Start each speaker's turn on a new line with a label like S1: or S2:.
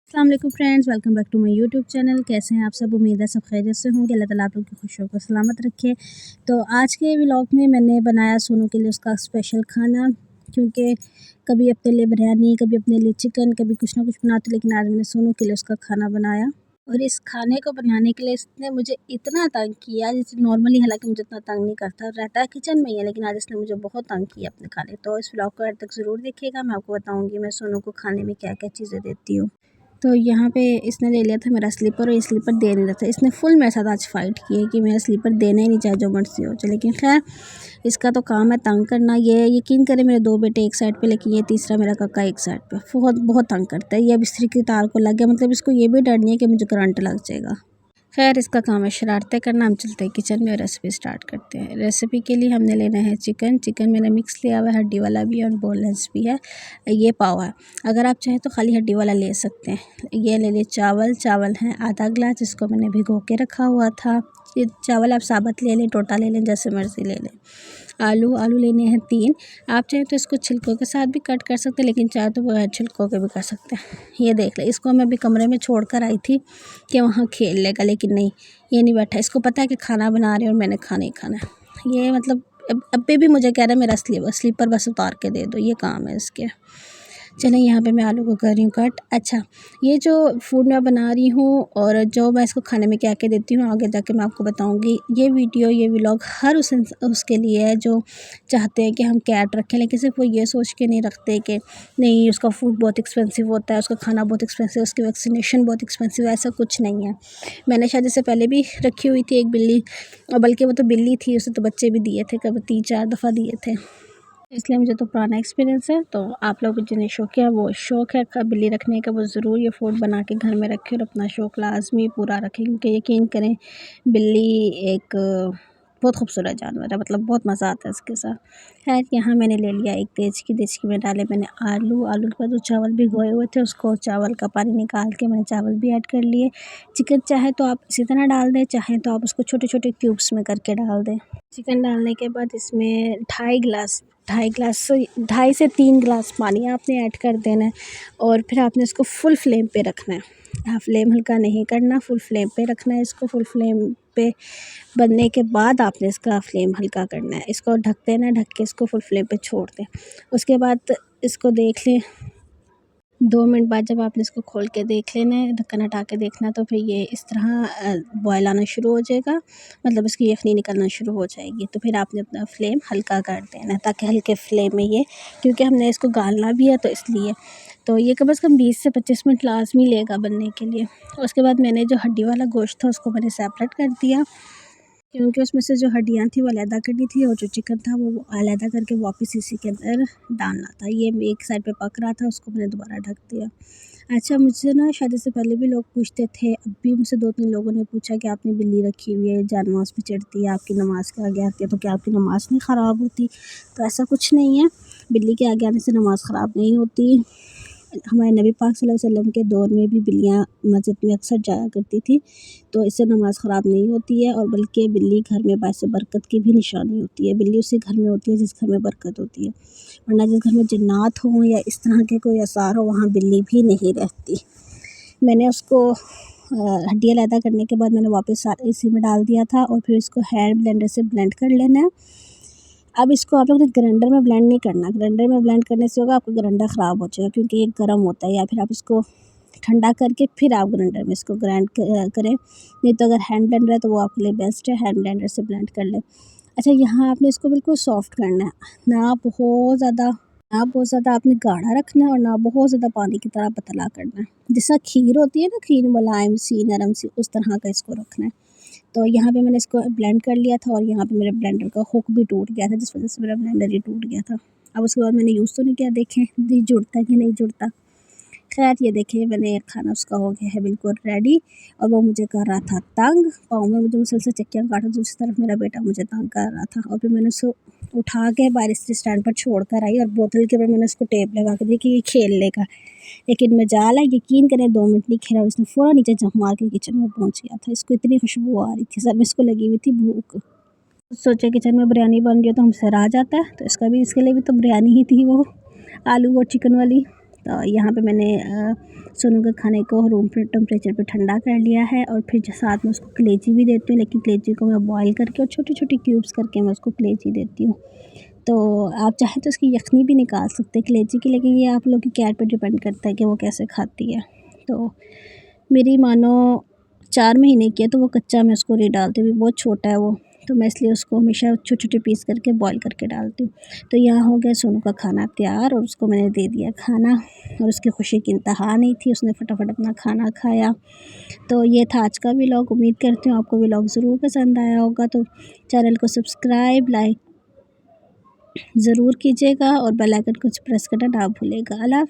S1: अस्सलाम वालेकुम friends, welcome back to my YouTube channel. कैसे हैं आप सब? उम्मीद है सब खैरियत से होंगे। अल्लाह ताला आप लोग की खुशियों को सलामत रखे। तो आज के व्लॉग में मैंने बनाया सोनू के लिए उसका स्पेशल खाना, क्योंकि कभी अपने लिए बिरयानी, कभी अपने लिए चिकन, कभी कुछ ना कुछ बनाती, लेकिन आज मैंने सोनू के लिए उसका खाना बनाया। और इस खाने को बनाने के लिए इसने मुझे इतना तंग किया, जैसे नॉर्मली हालांकि मुझे इतना तंग नहीं करता, रहता है किचन में ही है, लेकिन आज इसने मुझे बहुत तंग किया अपने खाने। तो इस व्लॉग को एंड तक ज़रूर देखिएगा। मैं आपको बताऊंगी मैं सोनू को खाने में क्या क्या चीज़ें देती हूँ। तो यहाँ पे इसने ले लिया था मेरा स्लीपर, और ये स्लीपर दे नहीं रहा था। इसने फुल मेरे साथ आज फ़ाइट की है कि मेरा स्लीपर देना ही नहीं, चाहे जो मर्ज़ी हो जाए। लेकिन खैर इसका तो काम है तंग करना। ये यकीन करें मेरे दो बेटे एक साइड पे, लेकिन ये तीसरा मेरा काका एक साइड पे बहुत बहुत तंग करता है। ये अब इस्त्री की तार को लग गया, मतलब इसको ये भी डर नहीं है कि मुझे करंट लग जाएगा। खैर इसका काम है शरारतें करना। हम चलते हैं किचन में और रेसिपी स्टार्ट करते हैं। रेसिपी के लिए हमने लेना है चिकन। चिकन मैंने मिक्स लिया हुआ है, हड्डी वाला भी है और बोनलेस भी है। ये पाव है, अगर आप चाहें तो खाली हड्डी वाला ले सकते हैं। ये ले लिए चावल। चावल हैं आधा गिलास, जिसको मैंने भिगो के रखा हुआ था। ये चावल आप साबुत ले लें, टोटा ले लें, जैसे मर्ज़ी ले लें। आलू लेने हैं 3। आप चाहें तो इसको छिलकों के साथ भी कट कर सकते हैं, लेकिन चाहे तो बगैर छिलकों के भी कर सकते हैं। ये देख लें, इसको मैं अभी कमरे में छोड़ कर आई थी कि वहाँ खेल लेगा, लेकिन नहीं, ये नहीं बैठा। इसको पता है कि खाना बना रहे हैं और मैंने खाना ही खाना है। ये मतलब अब भी मुझे कह रहा है मेरा स्लीपर बस उतार के दे दो, ये काम है इसके। चलें यहाँ पे मैं आलू को कर रही हूँ कट। अच्छा, ये जो फूड मैं बना रही हूँ और जो मैं इसको खाने में क्या क्या देती हूँ, आगे जाके मैं आपको बताऊँगी। ये वीडियो, ये व्लॉग हर उसके लिए है जो चाहते हैं कि हम कैट रखें, लेकिन सिर्फ वो ये सोच के नहीं रखते कि नहीं उसका फूड बहुत एक्सपेंसिव होता है, उसका खाना बहुत एक्सपेंसिव है, उसकी वैक्सीनेशन बहुत एक्सपेंसिव है। ऐसा कुछ नहीं है। मैंने शायद इससे पहले भी रखी हुई थी एक बिल्ली, और बल्कि वो तो बिल्ली थी, उसे तो बच्चे भी दिए थे, कभी 3-4 दफ़ा दिए थे, इसलिए मुझे तो पुराना एक्सपीरियंस है। तो आप लोग जिन्हें शौक़ है बिल्ली रखने का, वो ज़रूर ये फूड बना के घर में रखें और अपना शौक़ लाजमी पूरा रखें, क्योंकि यकीन करें बिल्ली एक बहुत खूबसूरत जानवर है, मतलब बहुत मज़ा आता है इसके साथ। खैर यहाँ मैंने ले लिया एक देचकी में डाले मैंने आलू के बाद जो चावल भिगोए हुए थे, उसको चावल का पानी निकाल के मैंने चावल भी ऐड कर लिए। चिकन चाहे तो आप इसी तरह डाल दें, चाहे तो आप उसको छोटे छोटे क्यूब्स में करके डाल दें। चिकन डालने के बाद इसमें 2.5 से 3 गिलास पानी आपने ऐड कर देना है, और फिर आपने इसको फुल फ्लेम पे रखना है। फ्लेम हल्का नहीं करना, फुल फ्लेम पे रखना है इसको। फुल फ्लेम पे बनने के बाद आपने इसका फ्लेम हल्का करना है। इसको ढक देना, ढक के इसको फुल फ्लेम पे छोड़ दें। उसके बाद इसको देख लें, 2 मिनट बाद जब आपने इसको खोल के देख लेना है, ढक्कन हटा के देखना, तो फिर ये इस तरह बॉयल आना शुरू हो जाएगा, मतलब इसकी यखनी निकलना शुरू हो जाएगी। तो फिर आपने अपना फ्लेम हल्का कर देना है, ताकि हल्के फ्लेम में ये, क्योंकि हमने इसको गालना भी है तो इसलिए। तो ये कम से कम 20 से 25 मिनट लाजमी लेगा बनने के लिए। उसके बाद मैंने जो हड्डी वाला गोश्त था उसको मैंने सेपरेट कर दिया, क्योंकि उसमें से जो हड्डियाँ थी वो अलहदा करनी थी, और जो चिकन था वो अलहदा करके वापस इसी के अंदर डालना था। ये एक साइड पे पक रहा था, उसको मैंने दोबारा ढक दिया। अच्छा, मुझसे ना शादी से पहले भी लोग पूछते थे, अब भी मुझसे 2-3 लोगों ने पूछा कि आपने बिल्ली रखी हुई है, जानमाज़ पे चढ़ती है, आपकी नमाज़ के आगे आती है, तो क्या आपकी नमाज़ नहीं ख़राब होती? तो ऐसा कुछ नहीं है, बिल्ली के आगे आने से नमाज़ ख़राब नहीं होती। हमारे नबी पाक सल्लल्लाहु अलैहि वसल्लम के दौर में भी बिल्लियाँ मस्जिद में अक्सर जाया करती थी, तो इससे नमाज़ ख़राब नहीं होती है, और बल्कि बिल्ली घर में बाइस बरकत की भी निशानी होती है। बिल्ली उसी घर में होती है जिस घर में बरकत होती है, वरना जिस घर में जिन्नात हों या इस तरह के कोई आसार हो, वहाँ बिल्ली भी नहीं रहती। मैंने उसको हड्डियाँ अलहदा करने के बाद मैंने वापस इसी में डाल दिया था, और फिर इसको हैंड ब्लेंडर से ब्लेंड कर लेना है। अब इसको आप लोग ने ग्राइंडर में ब्लेंड नहीं करना। ग्राइंडर में ब्लेंड करने से होगा आपका ग्राइंडर ख़राब हो जाएगा, क्योंकि ये गर्म होता है। या फिर आप इसको ठंडा करके फिर आप ग्राइंडर में इसको ग्राइंड करें, नहीं तो अगर हैंड ब्लेंडर है तो वो आपके लिए बेस्ट है, हैंड ब्लेंडर से ब्लेंड कर लें। अच्छा, यहाँ आपने इसको बिल्कुल सॉफ्ट करना है, ना बहुत ज़्यादा आपने गाढ़ा रखना है, और ना बहुत ज़्यादा पानी की तरह पतला करना है। जैसा खीर होती है ना, खीर मुलायम सी नरम सी, उस तरह का इसको रखना है। तो यहाँ पे मैंने इसको ब्लेंड कर लिया था, और यहाँ पे मेरे ब्लेंडर का हुक भी टूट गया था, जिस वजह से मेरा ब्लेंडर ही टूट गया था। अब उसके बाद मैंने यूज़ तो नहीं किया, देखें ये जुड़ता है कि नहीं जुड़ता। खैर ये देखिए मैंने खाना उसका हो गया है बिल्कुल रेडी, और वो मुझे कर रहा था तंग। पाँव में मुझे मुसलसल चक्कियाँ काटा, दूसरी तरफ मेरा बेटा मुझे तंग कर रहा था, और फिर मैंने उसको उठा के बाहर स्टैंड पर छोड़ कर आई, और बोतल के ऊपर मैंने उसको टेप लगा के दी कि ये खेल लेगा, लेकिन मजाल है, यकीन करें 2 मिनट नहीं खेला, उसने फ़ौरन नीचे जंप मार के किचन में पहुंच गया था। इसको इतनी खुशबू आ रही थी, सर में इसको लगी हुई थी भूख। सोचा किचन में बिरयानी बन रही है तो हमसे रह जाता है, तो इसके लिए भी तो बिरयानी ही थी वो, आलू और चिकन वाली। तो यहाँ पे मैंने सोनू के खाने को रूम टेम्परेचर पे ठंडा कर लिया है और फिर साथ में उसको कलेजी भी देती हूँ, लेकिन कलेजी को मैं बॉईल करके और छोटी-छोटी क्यूब्स करके मैं उसको कलेजी देती हूँ। तो आप चाहें तो इसकी यखनी भी निकाल सकते हैं कलेजी की, लेकिन ये आप लोग की कैट पे डिपेंड करता है कि वो कैसे खाती है। तो मेरी मानो 4 महीने की है तो वो कच्चा मैं उसको नहीं डालती, अभी बहुत छोटा है वो, तो मैं इसलिए उसको हमेशा छोटे-छोटे पीस करके बॉईल करके डालती हूँ। तो यहाँ हो गया सोनू का खाना तैयार और उसको मैंने दे दिया खाना और उसकी खुशी की इंतहा नहीं थी, उसने फटाफट अपना खाना खाया। तो ये था आज का व्लॉग। उम्मीद करती हूँ आपको व्लॉग ज़रूर पसंद आया होगा, तो चैनल को सब्सक्राइब, लाइक ज़रूर कीजिएगा और बेल आइकन को प्रेस करना ना भूलिएगा। अल्लाह